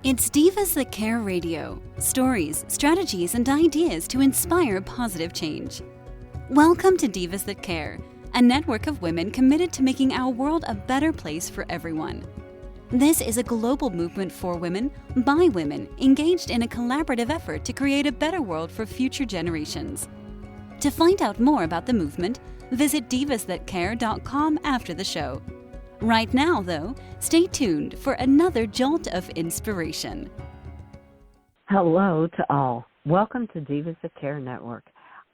It's Divas That Care Radio. Stories, strategies, and ideas to inspire positive change. Welcome to Divas That Care, a network of women committed to making our world a better place for everyone. This is a global movement for women, by women, engaged in a collaborative effort to create a better world for future generations. To find out more about the movement, visit divasthatcare.com after the show. Right now, though, stay tuned for another jolt of inspiration. Hello to all. Welcome to Divas That Care Network.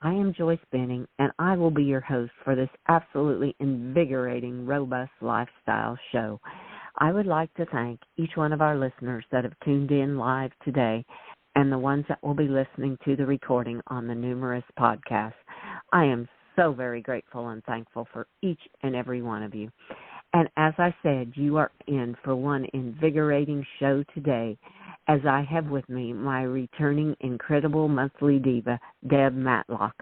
I am Joyce Benning, and I will be your host for this absolutely invigorating, robust lifestyle show. I would like to thank each one of our listeners that have tuned in live today and the ones that will be listening to the recording on the numerous podcasts. I am so very grateful and thankful for each and every one of you. And as I said, you are in for one invigorating show today, as I have with me my returning incredible monthly diva, Deb Matlock.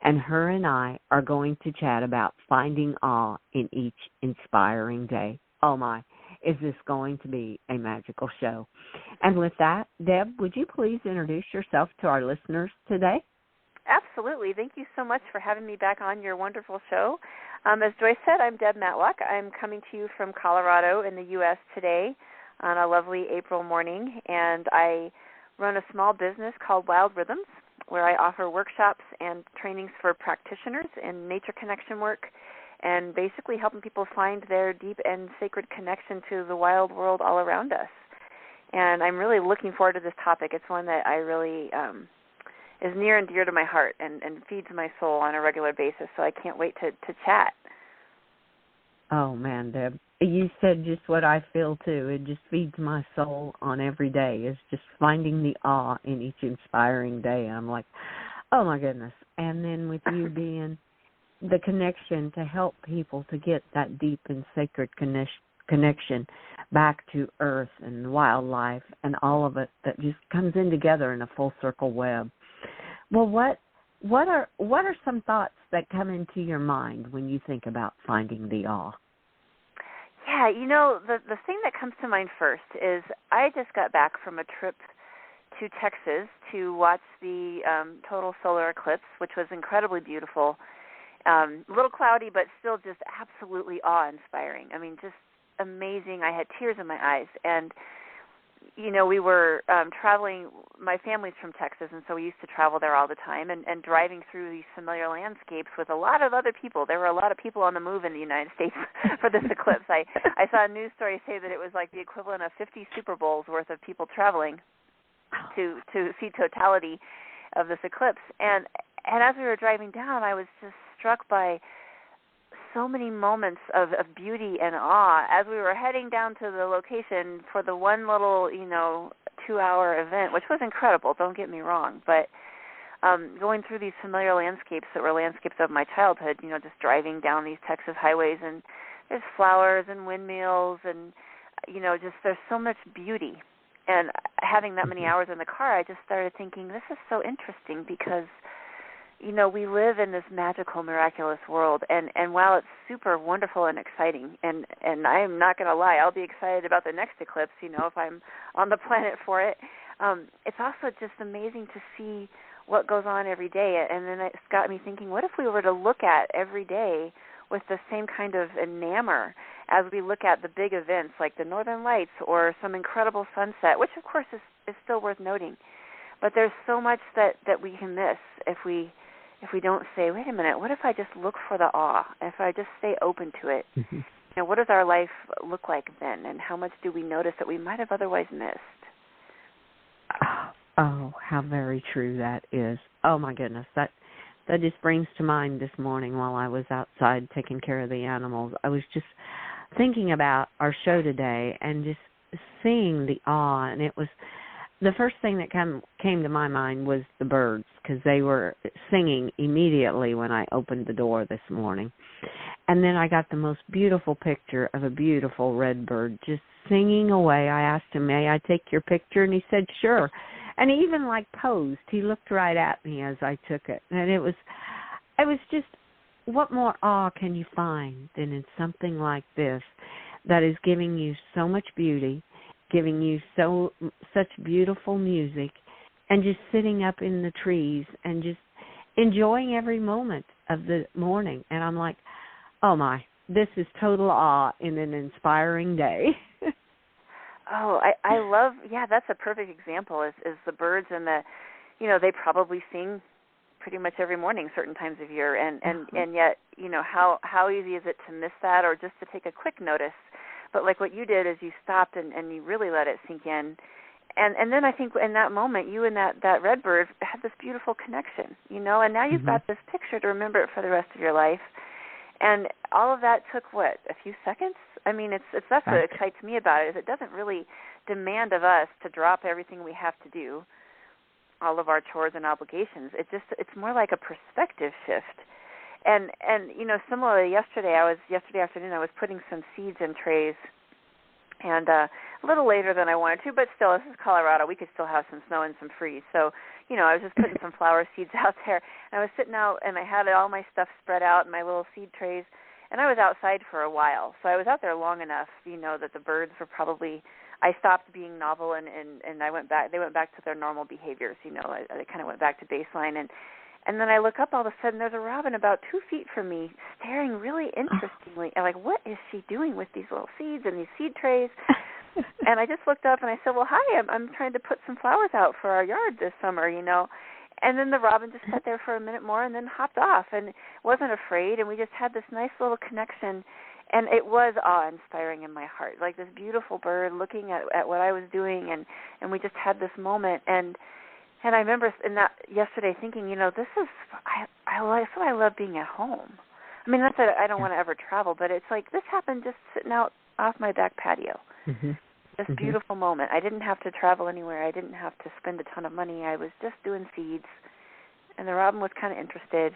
And her and I are going to chat about finding awe in each inspiring day. Oh my, is this going to be a magical show? And with that, Deb, would you please introduce yourself to our listeners today? Absolutely. Thank you so much for having me back on your wonderful show. As Joyce said, I'm Deb Matlock. I'm coming to you from Colorado in the U.S. today on a lovely April morning, and I run a small business called Wild Rhythms, where I offer workshops and trainings for practitioners in nature connection work and basically helping people find their deep and sacred connection to the wild world all around us. And I'm really looking forward to this topic. It's one that I really is near and dear to my heart and feeds my soul on a regular basis, so I can't wait to chat. Oh, man, Deb, you said just what I feel, too. It just feeds my soul on every day. It's just finding the awe in each inspiring day. I'm like, oh, my goodness. And then with you being the connection to help people to get that deep and sacred connection back to earth and wildlife and all of it that just comes in together in a full circle web. Well, what are some thoughts that come into your mind when you think about finding the awe? Yeah, the thing that comes to mind first is I just got back from a trip to Texas to watch the total solar eclipse, which was incredibly beautiful. A little cloudy, but still just absolutely awe-inspiring. I mean, just amazing. I had tears in my eyes. And we were traveling, my family's from Texas, and so we used to travel there all the time and driving through these familiar landscapes with a lot of other people. There were a lot of people on the move in the United States for this eclipse. I saw a news story say that it was like the equivalent of 50 Super Bowls worth of people traveling to see totality of this eclipse. And as we were driving down, I was just struck by so many moments of beauty and awe as we were heading down to the location for the one little, 2-hour event, which was incredible, don't get me wrong, but going through these familiar landscapes that were landscapes of my childhood, just driving down these Texas highways, and there's flowers and windmills and, just there's so much beauty. And having that many hours in the car, I just started thinking, this is so interesting because we live in this magical, miraculous world, and while it's super wonderful and exciting, and I'm not going to lie, I'll be excited about the next eclipse, if I'm on the planet for it, it's also just amazing to see what goes on every day, and then it's got me thinking, what if we were to look at every day with the same kind of enamor as we look at the big events like the Northern Lights or some incredible sunset, which, of course, is still worth noting. But there's so much that we can miss if we don't say, wait a minute, what if I just look for the awe? If I just stay open to it, what does our life look like then? And how much do we notice that we might have otherwise missed? Oh, how very true that is. Oh, my goodness. That just brings to mind this morning while I was outside taking care of the animals. I was just thinking about our show today and just seeing the awe, and it was the first thing that came to my mind was the birds, because they were singing immediately when I opened the door this morning. And then I got the most beautiful picture of a beautiful red bird just singing away. I asked him, may I take your picture? And he said, sure. And he even posed. He looked right at me as I took it. And it was just, what more awe can you find than in something like this that is giving you so much beauty, giving you such beautiful music, and just sitting up in the trees and just enjoying every moment of the morning. And I'm like, oh my, this is total awe in an inspiring day. Oh, I love, that's a perfect example is the birds and they probably sing pretty much every morning, certain times of year, and yet, how easy is it to miss that or just to take a quick notice? But like what you did is you stopped and you really let it sink in. And then I think in that moment, you and that redbird had this beautiful connection, and now you've got this picture to remember it for the rest of your life. And all of that took, what, a few seconds? I mean, that's what excites me about it, is it doesn't really demand of us to drop everything we have to do, all of our chores and obligations. It's more like a perspective shift. And similarly, yesterday afternoon, I was putting some seeds in trays, and a little later than I wanted to, but still, this is Colorado. We could still have some snow and some freeze. So, I was just putting some flower seeds out there. And I was sitting out, and I had all my stuff spread out in my little seed trays, and I was outside for a while. So I was out there long enough, that the birds were probably, I stopped being novel, and I went back. They went back to their normal behaviors. I kind of went back to baseline, and then I look up, all of a sudden there's a robin about 2 feet from me staring really interestingly. I'm like, what is she doing with these little seeds and these seed trays? And I just looked up and I said, well, hi, I'm trying to put some flowers out for our yard this summer, And then the robin just sat there for a minute more and then hopped off and wasn't afraid. And we just had this nice little connection. And it was awe-inspiring in my heart, like this beautiful bird looking at what I was doing. And we just had this moment. And I remember in that yesterday thinking, this is, I love being at home. I mean, not that I don't want to ever travel, but it's like this happened just sitting out off my back patio. This beautiful moment. I didn't have to travel anywhere. I didn't have to spend a ton of money. I was just doing seeds, and the robin was kind of interested.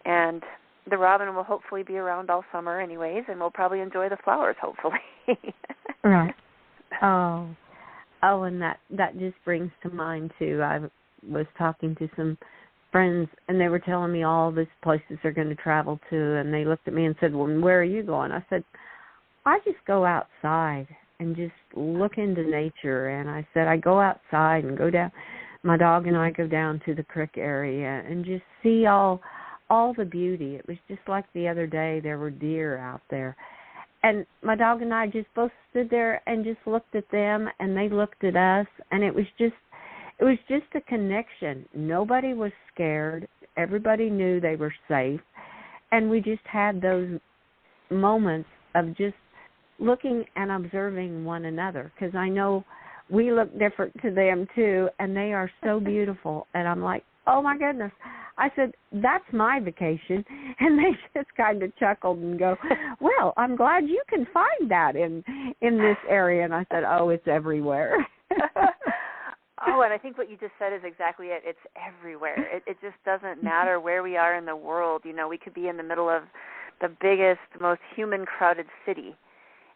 And the robin will hopefully be around all summer anyways, and we'll probably enjoy the flowers, hopefully. Right. Oh, and that just brings to mind, too. I was talking to some friends, and they were telling me all these places they're going to travel to, and they looked at me and said, well, where are you going? I said, I just go outside and just look into nature. And I said, I go outside and go down, my dog and I go down to the creek area and just see all the beauty. It was just like the other day, there were deer out there. And my dog and I just both stood there and just looked at them, and they looked at us, and it was just a connection. Nobody was scared. Everybody knew they were safe. And we just had those moments of just looking and observing one another, because I know we look different to them too, and they are so beautiful. And I'm like, oh my goodness. I said, that's my vacation. And they just kind of chuckled and go, well, I'm glad you can find that in this area. And I said, oh, it's everywhere. Oh, and I think what you just said is exactly it. It's everywhere. It just doesn't matter where we are in the world. We could be in the middle of the biggest, most human crowded city.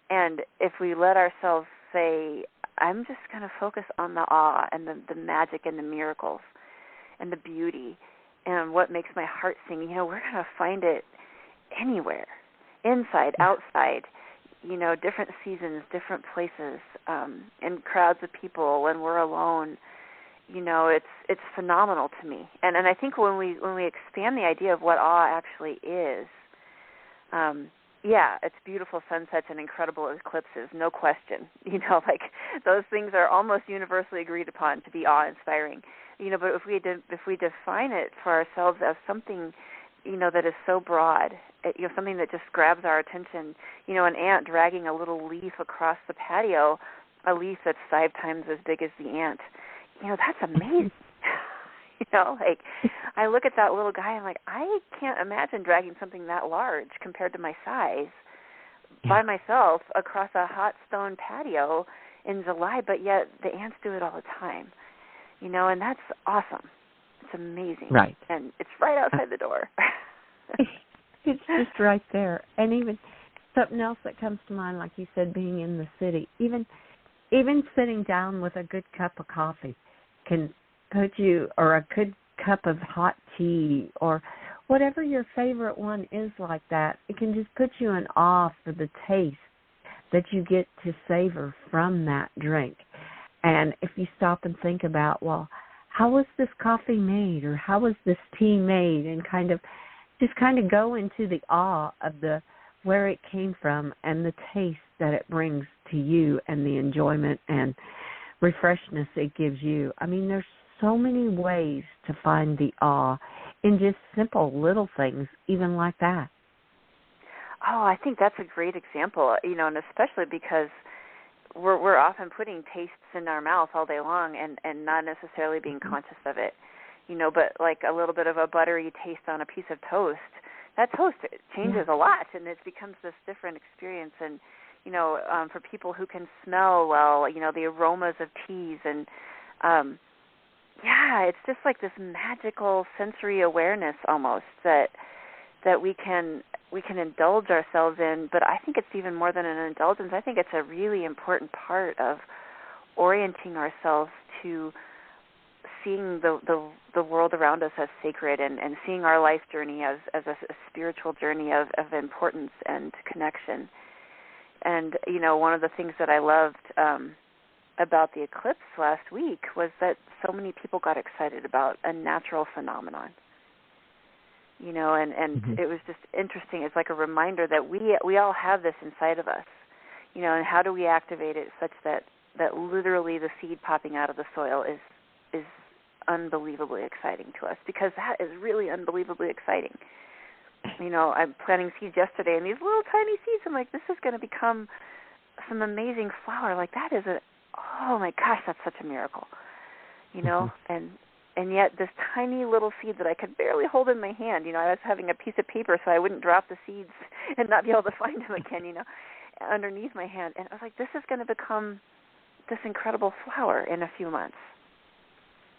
And if we let ourselves say, I'm just going to focus on the awe and the magic and the miracles and the beauty and what makes my heart sing, we're going to find it anywhere, inside, outside, different seasons, different places, in crowds of people, when we're alone. It's phenomenal to me. And I think when we expand the idea of what awe actually is, it's beautiful sunsets and incredible eclipses, no question. Like those things are almost universally agreed upon to be awe-inspiring. But if we define it for ourselves as something, that is so broad, something that just grabs our attention, an ant dragging a little leaf across the patio, a leaf that's 5 times as big as the ant, that's amazing. Like I look at that little guy and I'm like, I can't imagine dragging something that large compared to my size by myself across a hot stone patio in July, but yet the ants do it all the time, and that's awesome. It's amazing. Right. And it's right outside the door. It's just right there. And even something else that comes to mind, like you said, being in the city, even sitting down with a good cup of coffee can put you, or a good cup of hot tea, or whatever your favorite one is like that, it can just put you in awe for the that you get to savor from that drink. And if you stop and think about, well, how was this coffee made, or how was this tea made, and kind of go into the awe of where it came from and the taste that it brings to you and the enjoyment and refreshness it gives you. I mean, there's so many ways to find the awe in just simple little things, even like that. Oh, I think that's a great example, and especially because we're often putting tastes in our mouth all day long and not necessarily being conscious of it, but like a little bit of a buttery taste on a piece of toast, that toast changes a lot, and it becomes this different experience. And, for people who can smell well, the aromas of teas and, it's just like this magical sensory awareness almost that we can indulge ourselves in. But I think it's even more than an indulgence. I think it's a really important part of orienting ourselves to seeing the world around us as sacred, and seeing our life journey as a spiritual journey of importance and connection. And, one of the things that I loved about the eclipse last week was that so many people got excited about a natural phenomenon. And it was just interesting. It's like a reminder that we all have this inside of us, and how do we activate it such that literally the seed popping out of the soil is unbelievably exciting to us, because that is really unbelievably exciting. I'm planting seeds yesterday, and these little tiny seeds, I'm like, this is going to become some amazing flower. Like, that is oh my gosh, that's such a miracle, and yet this tiny little seed that I could barely hold in my hand, I was having a piece of paper so I wouldn't drop the seeds and not be able to find them again, underneath my hand. And I was like, this is going to become this incredible flower in a few months.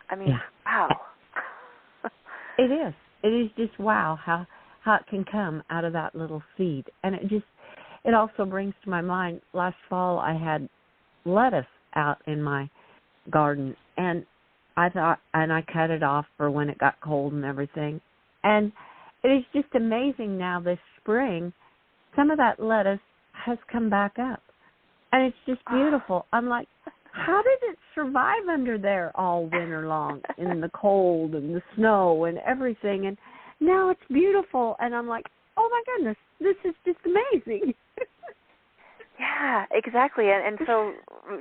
I mean, wow. It is. It is just wow how it can come out of that little seed. And it also brings to my mind, last fall I had lettuce out in my garden, and I cut it off for when it got cold and everything. And it is just amazing now this spring, some of that lettuce has come back up. And it's just beautiful. I'm like, how did it survive under there all winter long in the cold and the snow and everything? And now it's beautiful. And I'm like, oh, my goodness, this is just amazing. Yeah, exactly. And so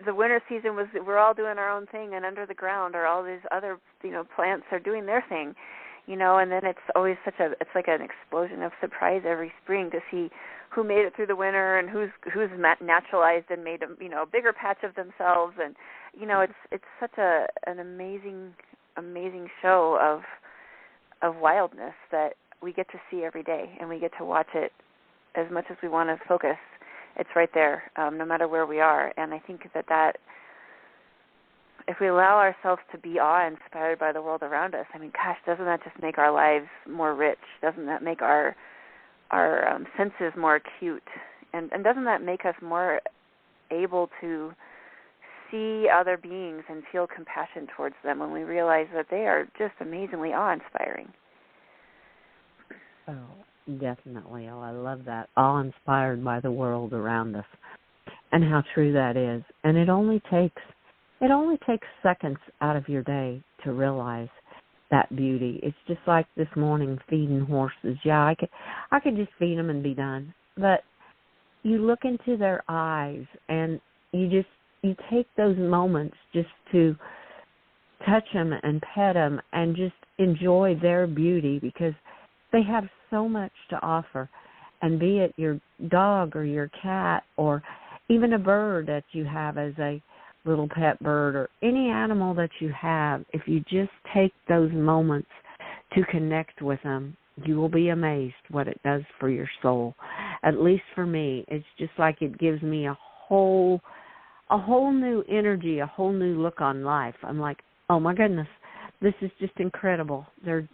the winter season we're all doing our own thing, and under the ground are all these other, plants are doing their thing, and then it's always it's like an explosion of surprise every spring to see who made it through the winter and who's naturalized and made a bigger patch of themselves. And, it's such an amazing show of wildness that we get to see every day, and we get to watch it as much as we want to focus. It's right there, no matter where we are. And I think that if we allow ourselves to be awe-inspired by the world around us, I mean, gosh, doesn't that just make our lives more rich? Doesn't that make our senses more acute? And doesn't that make us more able to see other beings and feel compassion towards them when we realize that they are just amazingly awe-inspiring? Oh, definitely. Oh, I love that. Awe-inspired by the world around us, and how true that is. And it only takes seconds out of your day to realize that beauty. It's just like this morning feeding horses. Yeah, I could just feed them and be done. But you look into their eyes, and you take those moments just to touch them and pet them and just enjoy their beauty, because they have so much to offer. And be it your dog or your cat or even a bird that you have as a little pet bird, or any animal that you have, if you just take those moments to connect with them, you will be amazed what it does for your soul. At least for me, it's just like it gives me a whole new energy, a whole new look on life. I'm like, oh my goodness, this is just incredible. They're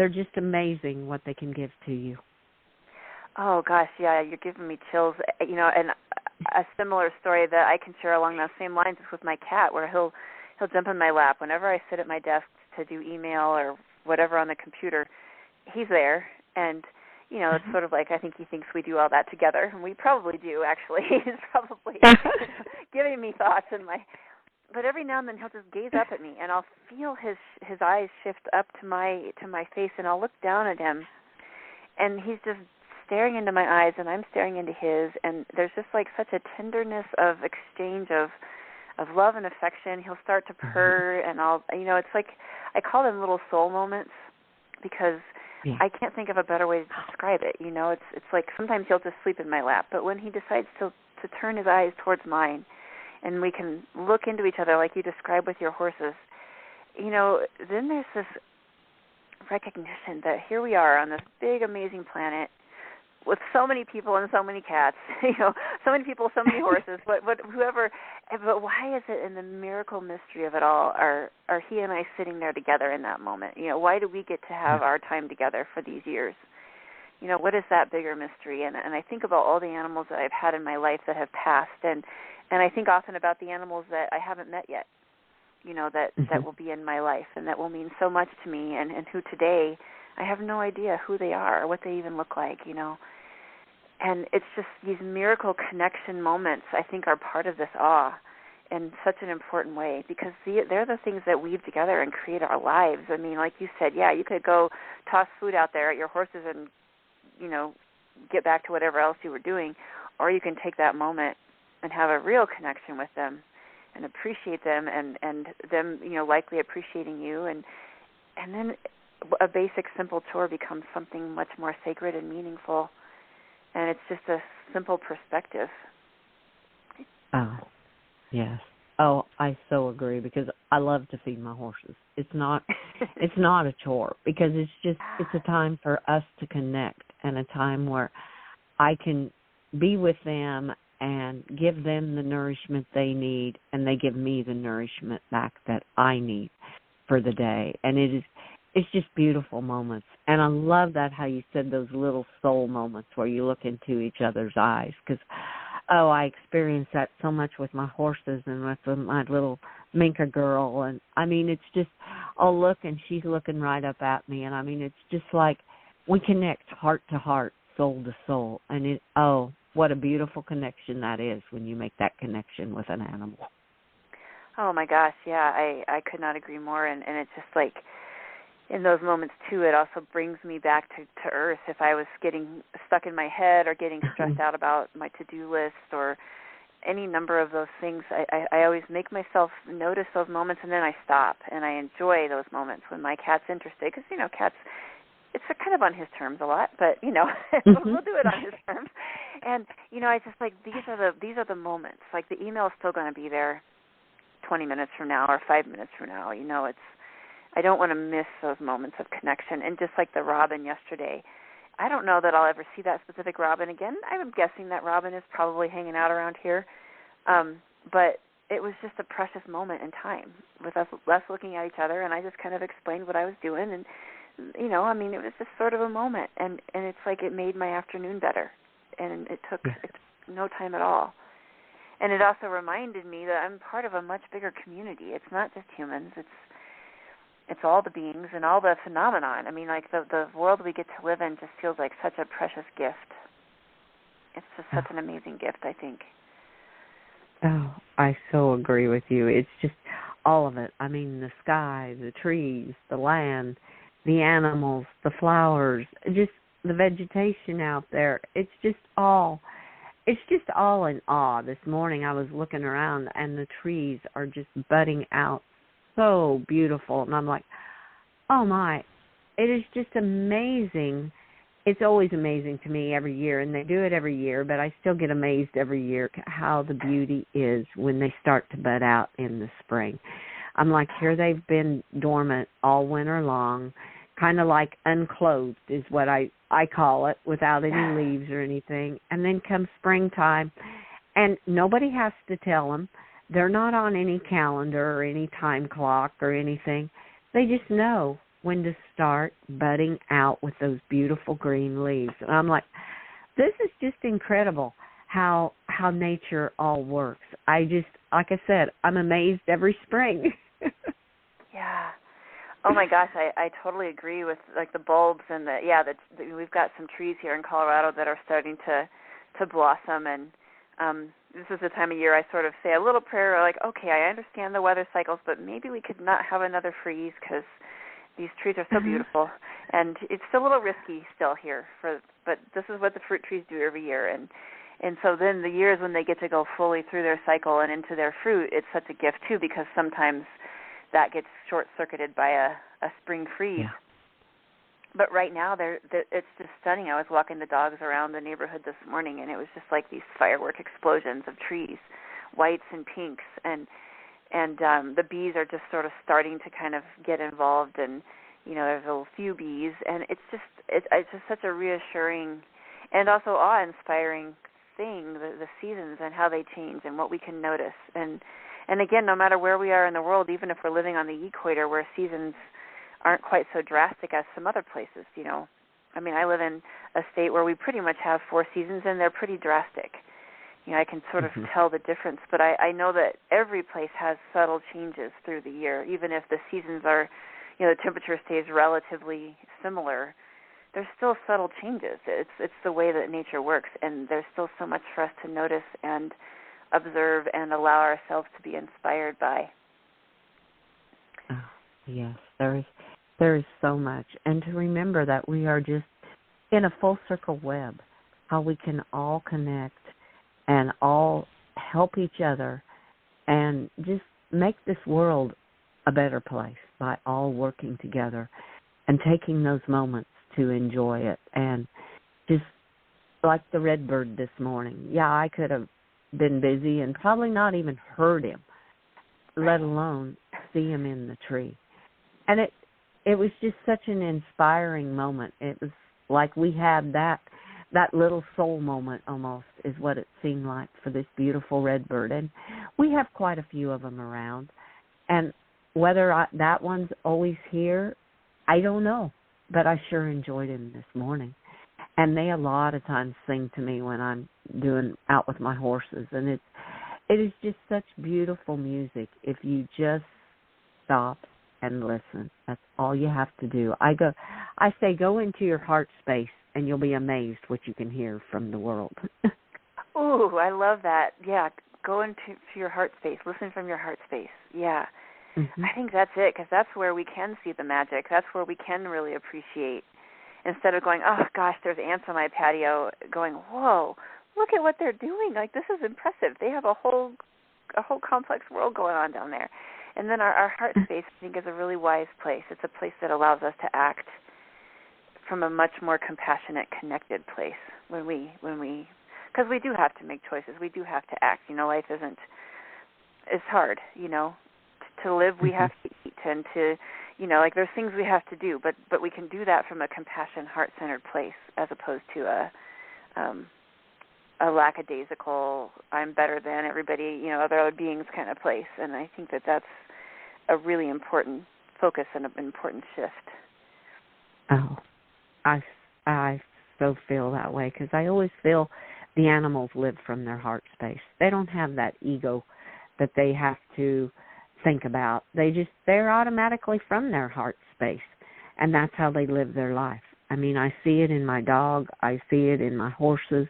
just amazing what they can give to you. Oh gosh, yeah, you're giving me chills. And a similar story that I can share along those same lines is with my cat, where he'll jump in my lap whenever I sit at my desk to do email or whatever on the computer. He's there, and it's sort of like I think he thinks we do all that together, and we probably do, actually. He's probably giving me thoughts in my... But every now and then he'll just gaze up at me, and I'll feel his eyes shift up to my face, and I'll look down at him, and he's just staring into my eyes, and I'm staring into his, and there's just like such a tenderness of exchange of love and affection. He'll start to purr, and it's like I call them little soul moments because I can't think of a better way to describe it. It's like sometimes he'll just sleep in my lap, but when he decides to turn his eyes towards mine, and we can look into each other like you described with your horses, then there's this recognition that here we are on this big, amazing planet with so many people and so many cats, so many people, so many horses, whoever. But why is it in the miracle mystery of it all are he and I sitting there together in that moment? Why do we get to have our time together for these years? What is that bigger mystery? And I think about all the animals that I've had in my life that have passed, and I think often about the animals that I haven't met yet, that will be in my life and that will mean so much to me, and who today I have no idea who they are or what they even look like, And it's just these miracle connection moments, I think, are part of this awe in such an important way because they're the things that weave together and create our lives. I mean, like you said, you could go toss food out there at your horses and, get back to whatever else you were doing, or you can take that moment and have a real connection with them and appreciate them and them, likely appreciating you. And then a basic, simple chore becomes something much more sacred and meaningful. And it's just a simple perspective. Oh, yes. Oh, I so agree because I love to feed my horses. It's not a chore because it's a time for us to connect and a time where I can be with them and give them the nourishment they need and they give me the nourishment back that I need for the day. And it's just beautiful moments. And I love that how you said those little soul moments where you look into each other's eyes because, I experience that so much with my horses and with my little Minka girl. And, I mean, it's just, I'll look and she's looking right up at me. And, I mean, it's just like we connect heart to heart, soul to soul. And, what a beautiful connection that is when you make that connection with an animal. Oh, my gosh, yeah, I could not agree more. And it's just like, in those moments, too, it also brings me back to earth. If I was getting stuck in my head or getting stressed out about my to-do list or any number of those things, I always make myself notice those moments, and then I stop, and I enjoy those moments when my cat's interested. Because, cats, it's kind of on his terms a lot, but, we'll do it on his terms. And, I just like, these are the moments. Like, the email is still going to be there 20 minutes from now or 5 minutes from now. I don't want to miss those moments of connection. And just like the robin yesterday, I don't know that I'll ever see that specific robin again. I'm guessing that robin is probably hanging out around here. But it was just a precious moment in time with us looking at each other, and I just kind of explained what I was doing. And, it was just sort of a moment. And it's like it made my afternoon better. And it took no time at all. And it also reminded me that I'm part of a much bigger community. It's not just humans. It's all the beings and all the phenomenon. I mean, like the world we get to live in just feels like such a precious gift. It's just such an amazing gift, I think. Oh, I so agree with you. It's just all of it. I mean, the sky, the trees, the land, the animals, the flowers, just the vegetation out there. It's just all in awe. This morning I was looking around and the trees are just budding out so beautiful, and I'm like, oh my, it is just amazing. It's always amazing to me every year, and they do it every year, but I still get amazed every year how the beauty is when they start to bud out in the spring. I'm like, here they've been dormant all winter long, kind of like unclothed is what I call it, without any leaves or anything, and then comes springtime, and nobody has to tell them. They're not on any calendar or any time clock or anything. They just know when to start budding out with those beautiful green leaves. And I'm like, this is just incredible how nature all works. I just, like I said, I'm amazed every spring. Yeah. Oh my gosh, I totally agree with like the bulbs and we've got some trees here in Colorado that are starting to blossom, and this is the time of year I sort of say a little prayer like, okay, I understand the weather cycles, but maybe we could not have another freeze because these trees are so beautiful, and it's still a little risky still here but this is what the fruit trees do every year, and so then the years when they get to go fully through their cycle and into their fruit, it's such a gift too, because sometimes that gets short-circuited by a spring freeze. Yeah. But right now, it's just stunning. I was walking the dogs around the neighborhood this morning, and it was just like these firework explosions of trees, whites and pinks, and the bees are just sort of starting to kind of get involved, and there's a few bees, and it's just such a reassuring and also awe-inspiring thing, the seasons and how they change and what we can notice. And again, no matter where we are in the world, even if we're living on the equator where seasons aren't quite so drastic as some other places, I mean, I live in a state where we pretty much have 4 seasons, and they're pretty drastic. I can sort of tell the difference, but I know that every place has subtle changes through the year, even if the seasons are, the temperature stays relatively similar. There's still subtle changes. It's the way that nature works, and there's still so much for us to notice and observe and allow ourselves to be inspired by. Oh, yes, there is so much. And to remember that we are just in a full circle web, how we can all connect and all help each other and just make this world a better place by all working together and taking those moments to enjoy it. And just like the redbird this morning, I could have been busy and probably not even heard him, let alone see him in the tree. And it was just such an inspiring moment. It was like we had that little soul moment almost is what it seemed like for this beautiful redbird. And we have quite a few of them around. And whether that one's always here, I don't know. But I sure enjoyed him this morning. And they a lot of times sing to me when I'm doing out with my horses. And it is just such beautiful music if you just stop and listen. That's all you have to do. I say go into your heart space, and you'll be amazed what you can hear from the world. Ooh, I love that. Yeah, go into your heart space. Listen from your heart space. Yeah. Mm-hmm. I think that's it, because that's where we can see the magic. That's where we can really appreciate. Instead of going, oh, gosh, there's ants on my patio, going, whoa, look at what they're doing. Like, this is impressive. They have a whole complex world going on down there. And then our heart space, I think, is a really wise place. It's a place that allows us to act from a much more compassionate, connected place when we, because we do have to make choices. We do have to act. Life it's hard, To live, we have to eat, and to, there's things we have to do, but we can do that from a compassion, heart-centered place, as opposed to a lackadaisical, I'm better than everybody, other beings kind of place. And I think that that's a really important focus and an important shift. Oh, I so feel that way, because I always feel the animals live from their heart space. They don't have that ego that they have to think about. They're automatically from their heart space, and that's how they live their life. I mean, I see it in my dog. I see it in my horses.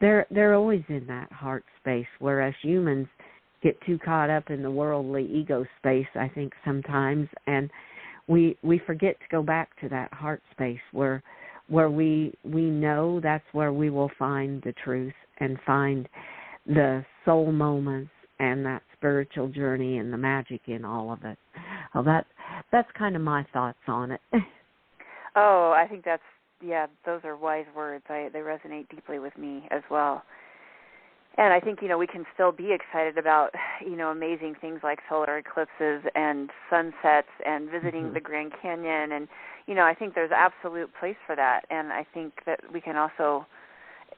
They're always in that heart space, whereas humans get too caught up in the worldly ego space, I think, sometimes, and we forget to go back to that heart space where we know that's where we will find the truth and find the soul moments and that spiritual journey and the magic in all of it. Well, that's kind of my thoughts on it. Oh, I think those are wise words. They resonate deeply with me as well. And I think, we can still be excited about, amazing things like solar eclipses and sunsets and visiting the Grand Canyon. And, I think there's absolute place for that. And I think that we can also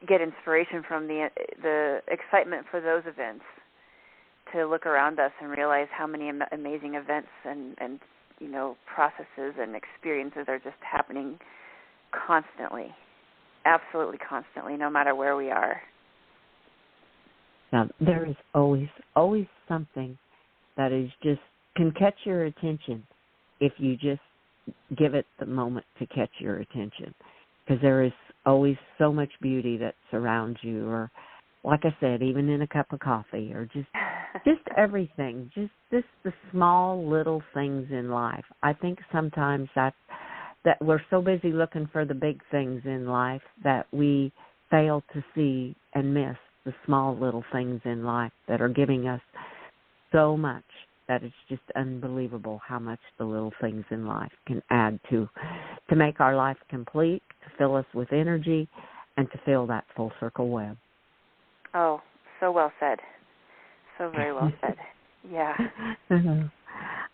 get inspiration from the excitement for those events, to look around us and realize how many amazing events and processes and experiences are just happening constantly, absolutely constantly, no matter where we are. Now, there is always something that is can catch your attention if you just give it the moment to catch your attention, because there is always so much beauty that surrounds you, or like I said, even in a cup of coffee, or just everything, just the small little things in life. I think sometimes that we're so busy looking for the big things in life that we fail to see and miss the small little things in life that are giving us so much, that it's just unbelievable how much the little things in life can add to make our life complete, to fill us with energy, and to fill that full circle web. Oh, so well said. So very well said. Yeah.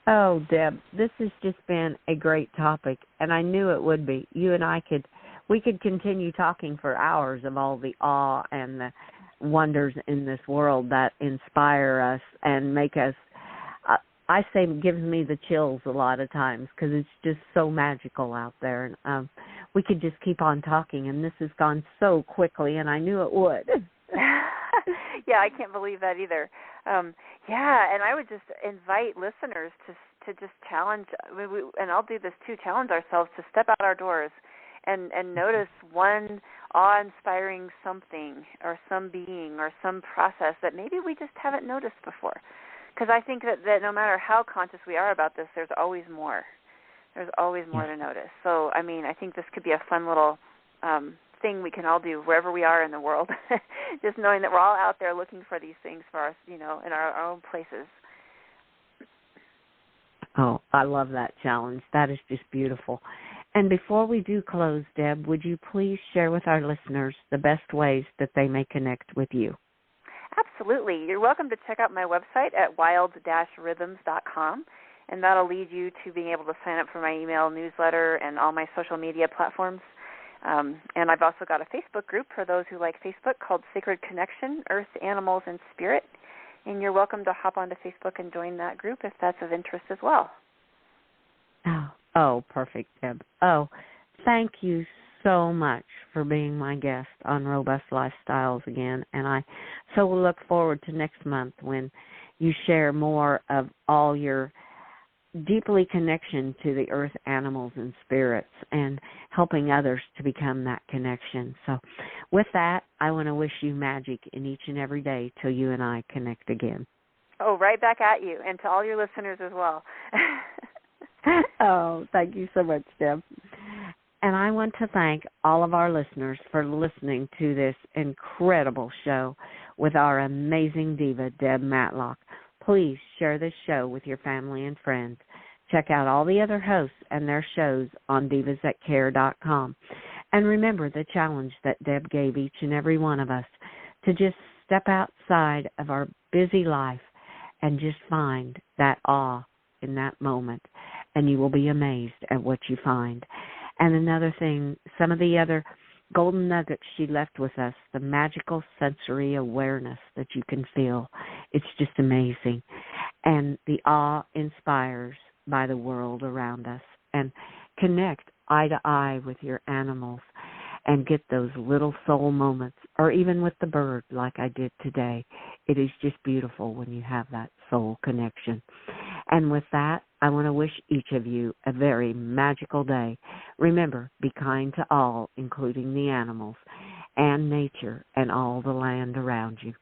Oh, Deb, this has just been a great topic, and I knew it would be. You and I we could continue talking for hours of all the awe and the wonders in this world that inspire us and make us, I say, gives me the chills a lot of times, because it's just so magical out there. And we could just keep on talking, and this has gone so quickly, and I knew it would. Yeah, I can't believe that either. Yeah, and I would just invite listeners to just challenge, and I'll do this too, challenge ourselves to step out our doors and notice one awe-inspiring something or some being or some process that maybe we just haven't noticed before. Because I think that no matter how conscious we are about this, there's always more. There's always more to notice. So, I mean, I think this could be a fun little thing we can all do wherever we are in the world, just knowing that we're all out there looking for these things for us, in our own places. Oh, I love that challenge. That is just beautiful. And before we do close, Deb, would you please share with our listeners the best ways that they may connect with you? Absolutely. You're welcome to check out my website at wild-rhythms.com, and that'll lead you to being able to sign up for my email newsletter and all my social media platforms. And I've also got a Facebook group for those who like Facebook called Sacred Connection, Earth, Animals, and Spirit. And you're welcome to hop onto Facebook and join that group if that's of interest as well. Oh, perfect, Deb. Oh, thank you so much for being my guest on Robust Lifestyles again. And I so look forward to next month when you share more of all your deeply connection to the earth, animals, and spirits, and helping others to become that connection. So with that, I want to wish you magic in each and every day till you and I connect again. Oh, right back at you, and to all your listeners as well. Oh, thank you so much, Deb. And I want to thank all of our listeners for listening to this incredible show with our amazing diva, Deb Matlock. Please share this show with your family and friends. Check out all the other hosts and their shows on divasthatcare.com. And remember the challenge that Deb gave each and every one of us to just step outside of our busy life and just find that awe in that moment. And you will be amazed at what you find. And another thing, some of the other golden nuggets she left with us, the magical sensory awareness that you can feel. It's just amazing. And the awe inspires by the world around us. And connect eye to eye with your animals and get those little soul moments, or even with the bird like I did today. It is just beautiful when you have that soul connection. And with that, I want to wish each of you a very magical day. Remember, be kind to all, including the animals and nature and all the land around you.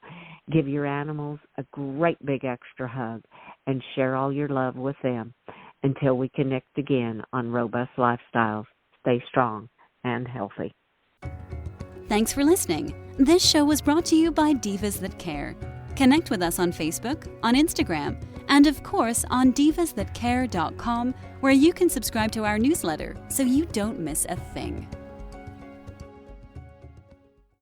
Give your animals a great big extra hug and share all your love with them. Until we connect again on Robust Lifestyles, stay strong and healthy. Thanks for listening. This show was brought to you by Divas That Care. Connect with us on Facebook, on Instagram, and of course on divasthatcare.com, where you can subscribe to our newsletter so you don't miss a thing.